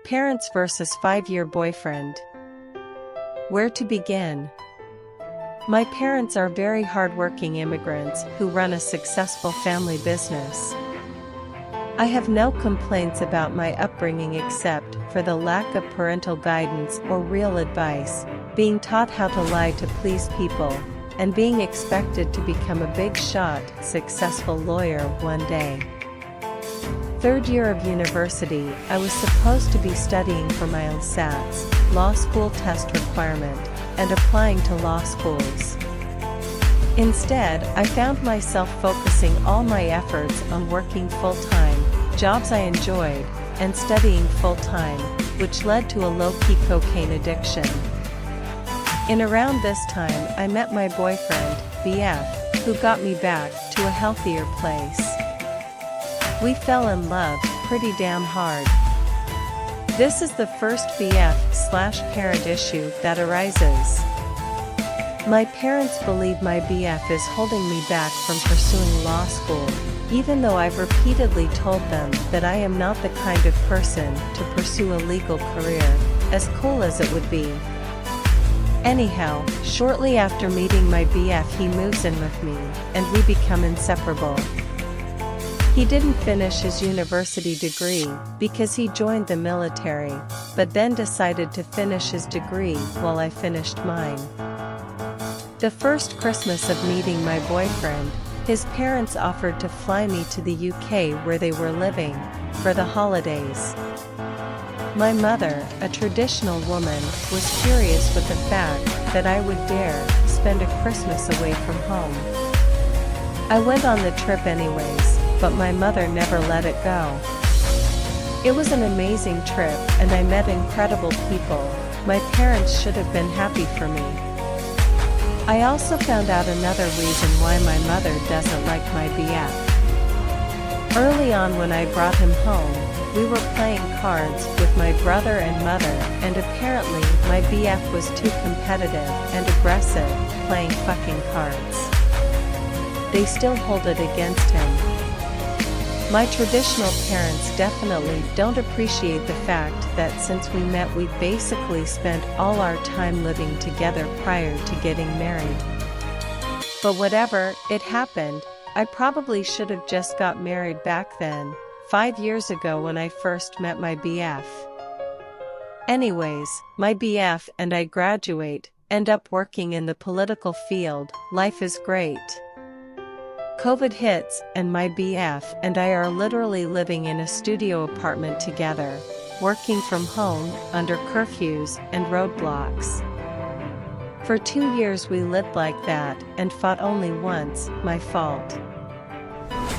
Parents versus 5-year boyfriend. Where to begin? My parents are very hardworking immigrants who run a successful family business. I have no complaints about my upbringing except for the lack of parental guidance or real advice, being taught how to lie to please people, and being expected to become a big shot, successful lawyer one day. Third year of university, I was supposed to be studying for my LSATs, law school test requirement, and applying to law schools. Instead, I found myself focusing all my efforts on working full-time, jobs I enjoyed, and studying full-time, which led to a low-key cocaine addiction. In around this time, I met my boyfriend, BF, who got me back to a healthier place. We fell in love pretty damn hard. This is the first BF/parent issue that arises. My parents believe my BF is holding me back from pursuing law school, even though I've repeatedly told them that I am not the kind of person to pursue a legal career, as cool as it would be. Anyhow, shortly after meeting my BF, he moves in with me, and we become inseparable. He didn't finish his university degree because he joined the military, but then decided to finish his degree while I finished mine. The first Christmas of meeting my boyfriend, his parents offered to fly me to the UK where they were living, for the holidays. My mother, a traditional woman, was furious with the fact that I would dare spend a Christmas away from home. I went on the trip anyways, but my mother never let it go. It was an amazing trip and I met incredible people. My parents should have been happy for me. I also found out another reason why my mother doesn't like my BF. Early on when I brought him home, we were playing cards with my brother and mother, and apparently my BF was too competitive and aggressive, playing fucking cards. They still hold it against him. My traditional parents definitely don't appreciate the fact that since we met we basically spent all our time living together prior to getting married. But whatever, it happened. I probably should have just got married back then, 5 years ago when I first met my BF. Anyways, my BF and I graduate, end up working in the political field, life is great. COVID hits, and my BF and I are literally living in a studio apartment together, working from home, under curfews and roadblocks. For 2 years we lived like that, and fought only once, my fault.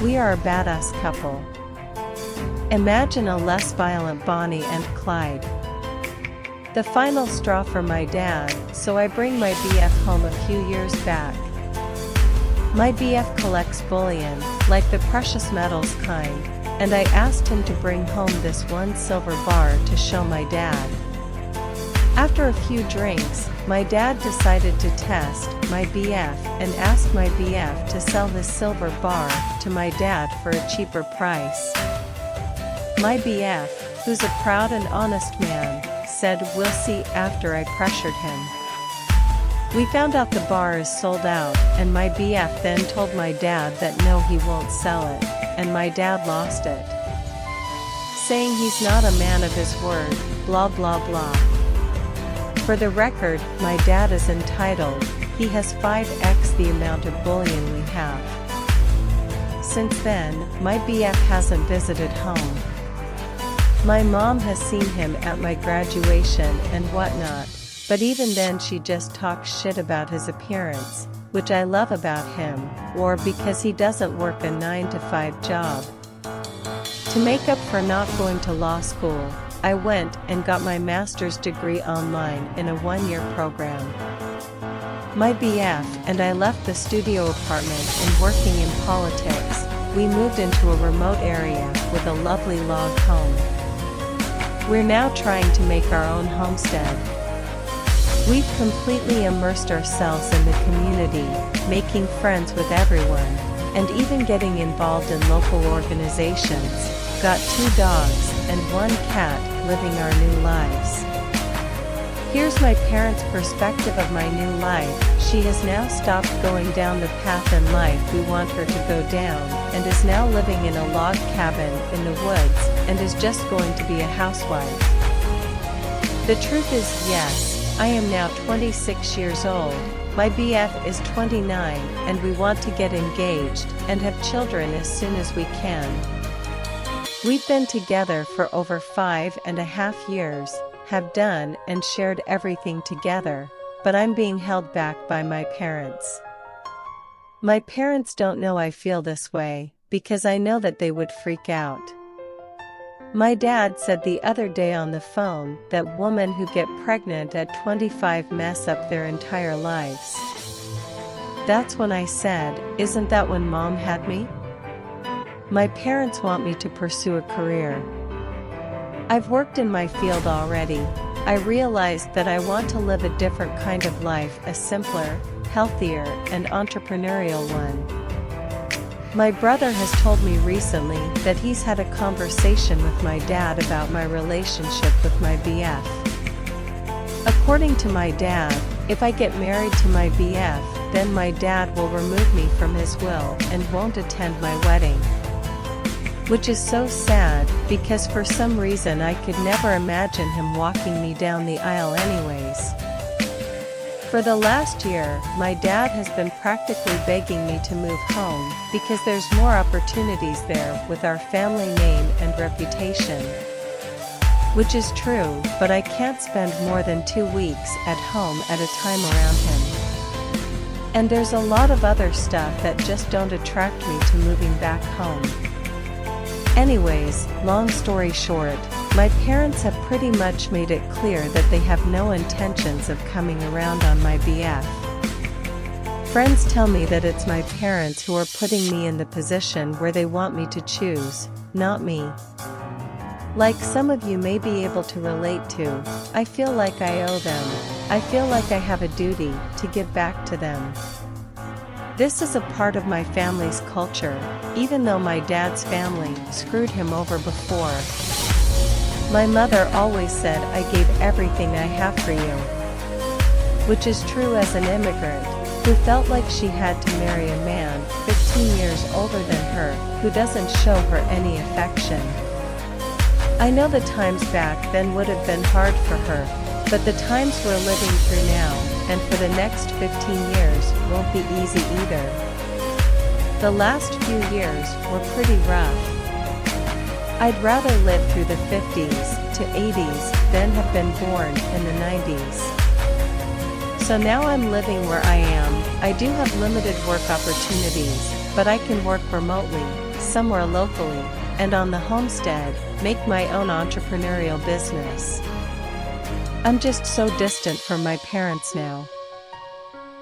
We are a badass couple. Imagine a less violent Bonnie and Clyde. The final straw for my dad, so I bring my BF home a few years back. My BF collects bullion, like the precious metals kind, and I asked him to bring home this one silver bar to show my dad. After a few drinks, my dad decided to test my BF and asked my BF to sell this silver bar to my dad for a cheaper price. My BF, who's a proud and honest man, said we'll see after I pressured him. We found out the bar is sold out, and my BF then told my dad that no, he won't sell it, and my dad lost it, saying he's not a man of his word, blah blah blah. For the record, my dad is entitled, he has 5x the amount of bullion we have. Since then, my BF hasn't visited home. My mom has seen him at my graduation and whatnot, but even then she just talks shit about his appearance, which I love about him, or because he doesn't work a 9-to-5 job. To make up for not going to law school, I went and got my master's degree online in a 1-year program. My BF and I left the studio apartment and working in politics, we moved into a remote area with a lovely log home. We're now trying to make our own homestead. We've completely immersed ourselves in the community, making friends with everyone, and even getting involved in local organizations. Got 2 dogs and 1 cat, living our new lives. Here's my parents' perspective of my new life. She has now stopped going down the path in life we want her to go down, and is now living in a log cabin in the woods, and is just going to be a housewife. The truth is, yes, I am now 26 years old, my BF is 29, and we want to get engaged, and have children as soon as we can. We've been together for over 5.5 years, have done and shared everything together, but I'm being held back by my parents. My parents don't know I feel this way, because I know that they would freak out. My dad said the other day on the phone that women who get pregnant at 25 mess up their entire lives. That's when I said, isn't that when Mom had me? My parents want me to pursue a career. I've worked in my field already. I realized that I want to live a different kind of life, a simpler, healthier, and entrepreneurial one. My brother has told me recently that he's had a conversation with my dad about my relationship with my BF. According to my dad, if I get married to my BF, then my dad will remove me from his will and won't attend my wedding. Which is so sad, because for some reason I could never imagine him walking me down the aisle anyways. For the last year, my dad has been practically begging me to move home, because there's more opportunities there with our family name and reputation. Which is true, but I can't spend more than 2 weeks at home at a time around him. And there's a lot of other stuff that just don't attract me to moving back home. Anyways, long story short, my parents have pretty much made it clear that they have no intentions of coming around on my BF. Friends tell me that it's my parents who are putting me in the position where they want me to choose, not me. Like some of you may be able to relate to, I feel like I owe them. I feel like I have a duty to give back to them. This is a part of my family's culture, even though my dad's family screwed him over before. My mother always said I gave everything I have for you. Which is true as an immigrant, who felt like she had to marry a man 15 years older than her, who doesn't show her any affection. I know the times back then would have been hard for her, but the times we're living through now, and for the next 15 years, won't be easy either. The last few years were pretty rough. I'd rather live through the 50s to 80s than have been born in the 90s. So now I'm living where I am. I do have limited work opportunities, but I can work remotely, somewhere locally, and on the homestead, make my own entrepreneurial business. I'm just so distant from my parents now.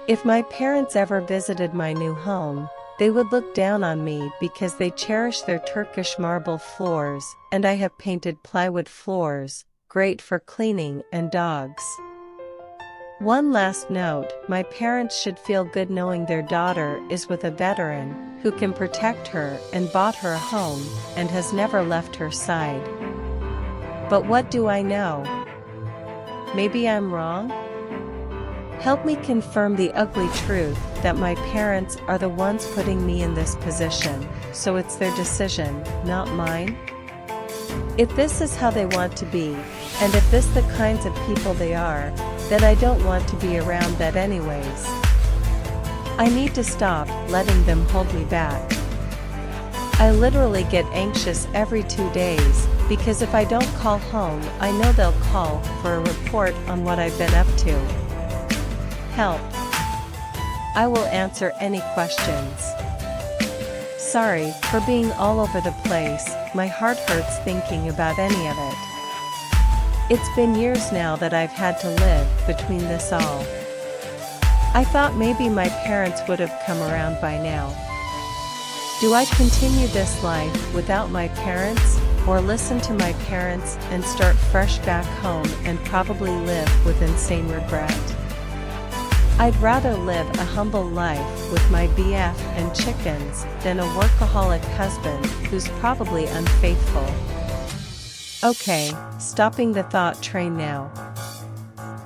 If my parents ever visited my new home, they would look down on me because they cherish their Turkish marble floors, and I have painted plywood floors, great for cleaning and dogs. One last note, my parents should feel good knowing their daughter is with a veteran who can protect her and bought her a home and has never left her side. But what do I know? Maybe I'm wrong? Help me confirm the ugly truth that my parents are the ones putting me in this position, so it's their decision, not mine. If this is how they want to be, and if this the kinds of people they are, then I don't want to be around that anyways. I need to stop letting them hold me back. I literally get anxious every 2 days, because if I don't call home, I know they'll call for a report on what I've been up to. Help. I will answer any questions. Sorry for being all over the place, my heart hurts thinking about any of it. It's been years now that I've had to live between this all. I thought maybe my parents would have come around by now. Do I continue this life without my parents, or listen to my parents and start fresh back home and probably live with insane regret? I'd rather live a humble life with my BF and chickens than a workaholic husband who's probably unfaithful. Okay, stopping the thought train now.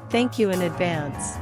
Thank you in advance.